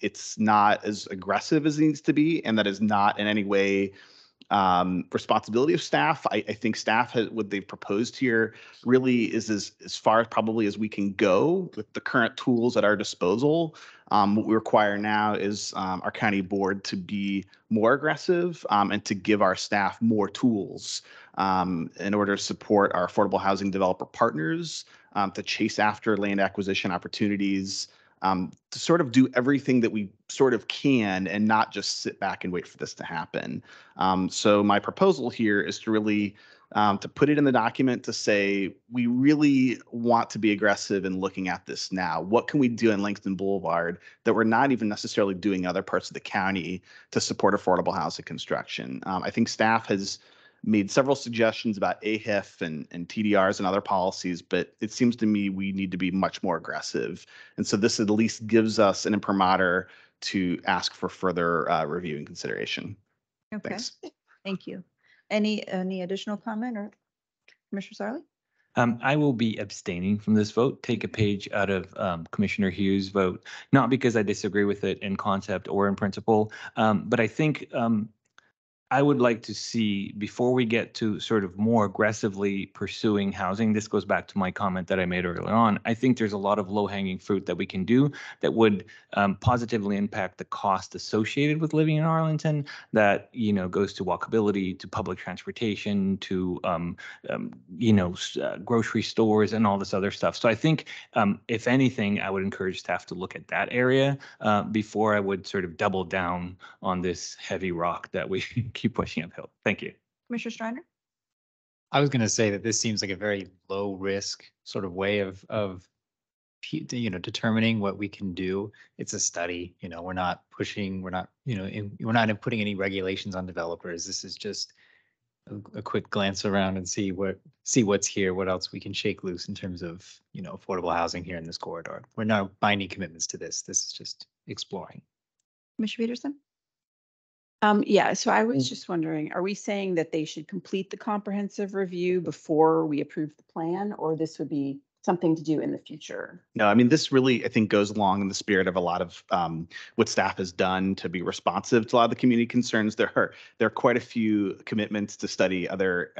it's not as aggressive as it needs to be, and that is not in any way responsibility of staff. I think staff has, what they've proposed here really is as far probably as we can go with the current tools at our disposal. What we require now is our county board to be more aggressive and to give our staff more tools in order to support our affordable housing developer partners, to chase after land acquisition opportunities, to sort of do everything that we sort of can and not just sit back and wait for this to happen. So my proposal here is to really to put it in the document to say we really want to be aggressive in looking at this now. What can we do in Langston Boulevard that we're not even necessarily doing in other parts of the county to support affordable housing construction? I think staff has made several suggestions about AHIF and TDRs and other policies, but it seems to me we need to be much more aggressive. And so this at least gives us an imprimatur to ask for further review and consideration. Okay. Thanks. Thank you. Any additional comment, or Commissioner Sarli? I will be abstaining from this vote, take a page out of Commissioner Hughes' vote, not because I disagree with it in concept or in principle, but I think I would like to see, before we get to sort of more aggressively pursuing housing, this goes back to my comment that I made earlier on, I think there's a lot of low-hanging fruit that we can do that would positively impact the cost associated with living in Arlington, that, you know, goes to walkability, to public transportation, to, grocery stores and all this other stuff. So I think, if anything, I would encourage staff to look at that area before I would sort of double down on this heavy rock that we keep pushing uphill. Thank you. Commissioner Streiner? I was going to say that this seems like a very low risk sort of way of determining what we can do. It's a study. We're not pushing. We're not putting any regulations on developers. This is just a quick glance around and see what's here, what else we can shake loose in terms of affordable housing here in this corridor. We're not binding commitments to this. This is just exploring. Commissioner Peterson? Yeah, so I was just wondering, are we saying that they should complete the comprehensive review before we approve the plan, or this would be something to do in the future? No, I mean, this really, I think, goes along in the spirit of a lot of what staff has done to be responsive to a lot of the community concerns. There are quite a few commitments to study other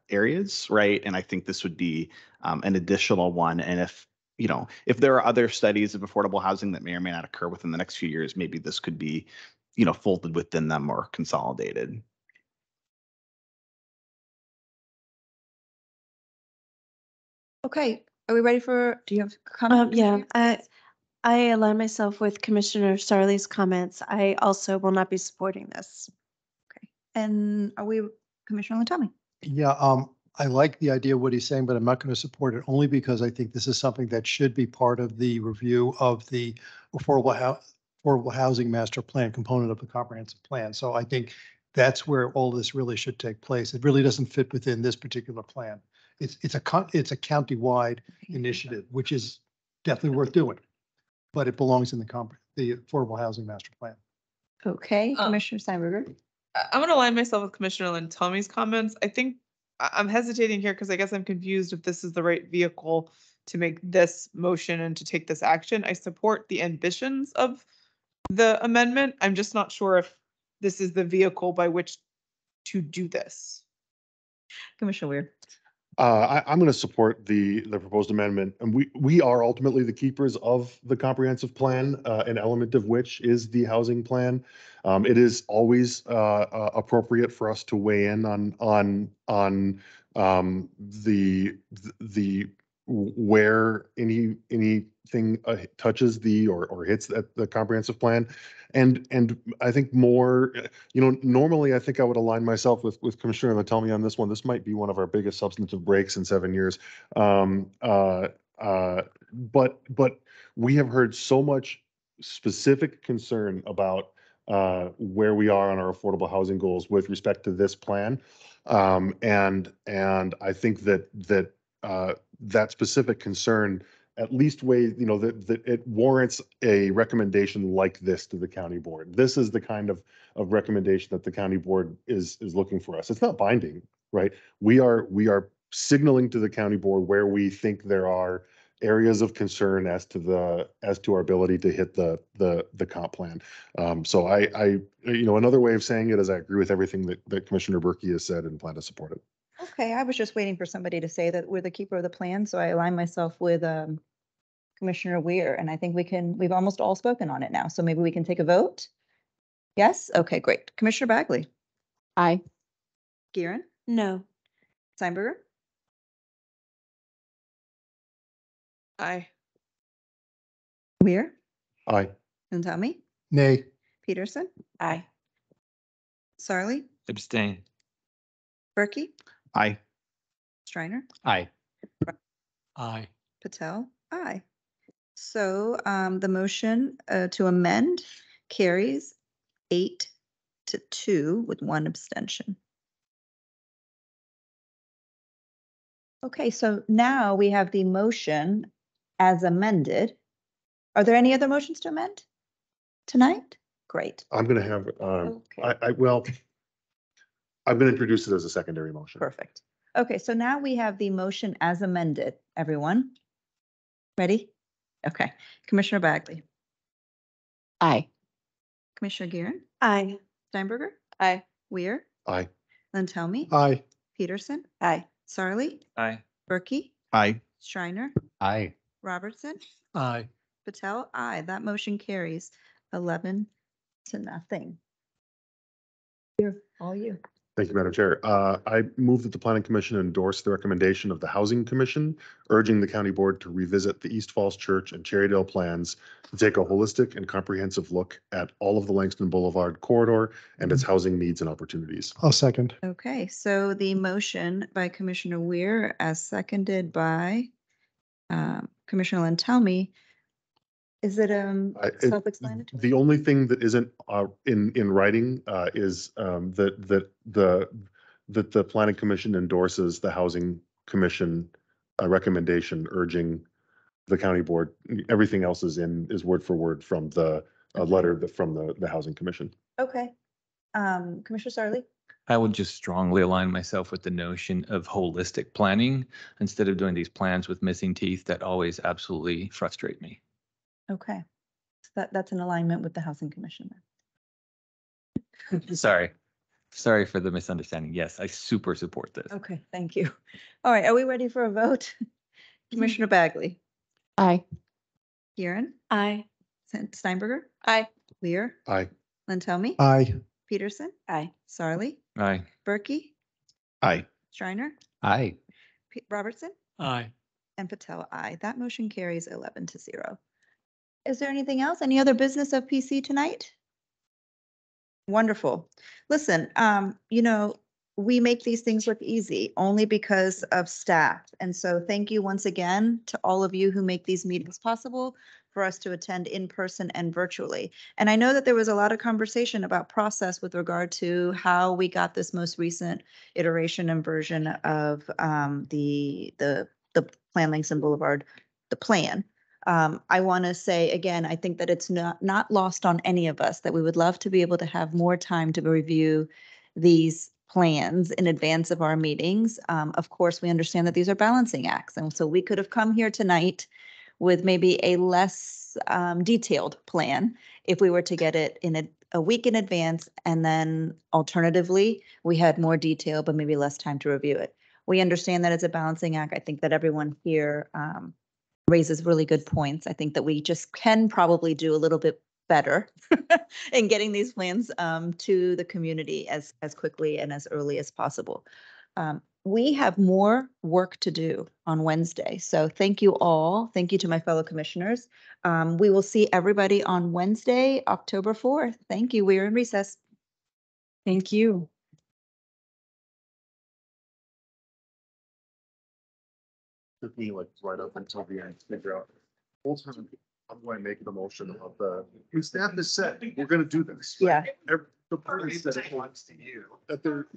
areas, right? And I think this would be an additional one. And if there are other studies of affordable housing that may or may not occur within the next few years, maybe this could be folded within them or consolidated. Okay, are we ready for, do you have a comment? Yeah, I align myself with Commissioner Sarli's comments. I also will not be supporting this. Okay, and are we, Commissioner Lantami? Yeah, I like the idea of what he's saying, but I'm not going to support it only because I think this is something that should be part of the review of the affordable housing master plan component of the comprehensive plan. So I think that's where all this really should take place. It really doesn't fit within this particular plan. It's a county-wide initiative, which is definitely worth doing, but it belongs in the affordable housing master plan. Okay, Commissioner Steinberger. I'm going to align myself with Commissioner Lantami's comments. I think I'm hesitating here because I guess I'm confused if this is the right vehicle to make this motion and to take this action. I support the ambitions of the amendment. I'm just not sure if this is the vehicle by which to do this. Commissioner Weir. I'm going to support the proposed amendment, and we are ultimately the keepers of the comprehensive plan, an element of which is the housing plan. It is always appropriate for us to weigh in on the where anything touches or hits the comprehensive plan. And I think more, normally I think I would align myself with Commissioner Lantami on this one. This might be one of our biggest substantive breaks in 7 years. But we have heard so much specific concern about where we are on our affordable housing goals with respect to this plan. And I think that specific concern at least weighs, that it warrants a recommendation like this to the county board. This is the kind of recommendation that the county board is looking for us. It's not binding, right? We are signaling to the county board where we think there are areas of concern as to our ability to hit the comp plan. So another way of saying it is I agree with everything that Commissioner Berkey has said and plan to support it. Okay, I was just waiting for somebody to say that we're the keeper of the plan, so I align myself with Commissioner Weir, and I think we've almost all spoken on it now, so maybe we can take a vote? Yes? Okay, great. Commissioner Bagley? Aye. Gieren? No. Steinberger? Aye. Weir? Aye. And Tommy? Nay. Peterson? Aye. Sarli? Abstain. Berkey? Aye. Shriner? Aye. Aye. Patel? Aye. So the motion to amend carries 8-2 with 1 abstention. Okay, so now we have the motion as amended. Are there any other motions to amend tonight? Great, I'm going to have, Okay. I'm going to introduce it as a secondary motion. perfect. Okay, so now we have the motion as amended. Everyone? Ready? Okay, Commissioner Bagley, Aye. Commissioner Gieren, Aye. Steinberger, Aye. Weir, Aye. Thelmy, Aye. Peterson, Aye. Sarli, Aye. Berkey, Aye. Shriner, Aye. Robertson, Aye. Patel, aye. That motion carries 11-0. Here, all you. Thank you, Madam Chair. I move that the Planning Commission endorse the recommendation of the Housing Commission, urging the county board to revisit the East Falls Church and Cherrydale plans to take a holistic and comprehensive look at all of the Langston Boulevard corridor and its housing needs and opportunities. I'll second. Okay, so the motion by Commissioner Weir as seconded by Commissioner Thelmy. Is it self-explanatory? The only thing that isn't in writing is that the Planning Commission endorses the Housing Commission recommendation urging the county board. Everything else is word for word from the letter from the Housing Commission. Okay. Commissioner Sarli? I would just strongly align myself with the notion of holistic planning instead of doing these plans with missing teeth that always absolutely frustrate me. Okay. So that's an alignment with the Housing Commission. Sorry for the misunderstanding. Yes, I super support this. Okay, thank you. All right, are we ready for a vote? Commissioner Bagley? Aye. Gieren? Aye. Steinberger? Aye. Weir? Aye. Thelmy? Aye. Peterson? Aye. Sarli? Aye. Berkey? Aye. Shriner? Aye. Robertson? Aye. And Patel, aye. That motion carries 11-0. Is there anything else? Any other business of PC tonight? Wonderful. Listen, we make these things look easy only because of staff. And so thank you once again to all of you who make these meetings possible for us to attend in person and virtually. And I know that there was a lot of conversation about process with regard to how we got this most recent iteration and version of the Plan Langston Boulevard, the plan. I want to say again, I think that it's not lost on any of us that we would love to be able to have more time to review these plans in advance of our meetings. Of course, we understand that these are balancing acts. And so we could have come here tonight with maybe a less detailed plan if we were to get it in a week in advance. And then alternatively, we had more detail, but maybe less time to review it. We understand that it's a balancing act. I think that everyone here raises really good points. I think that we just can probably do a little bit better in getting these plans to the community as quickly and as early as possible. We have more work to do on Wednesday. So thank you all. Thank you to my fellow commissioners. We will see everybody on Wednesday, October 4th. Thank you. We're in recess. Thank you. Took me like right up until the end to figure out. Whole time I'm going to make the motion of the staff has said we're going to do this. Yeah. The party said it wants to you that they're.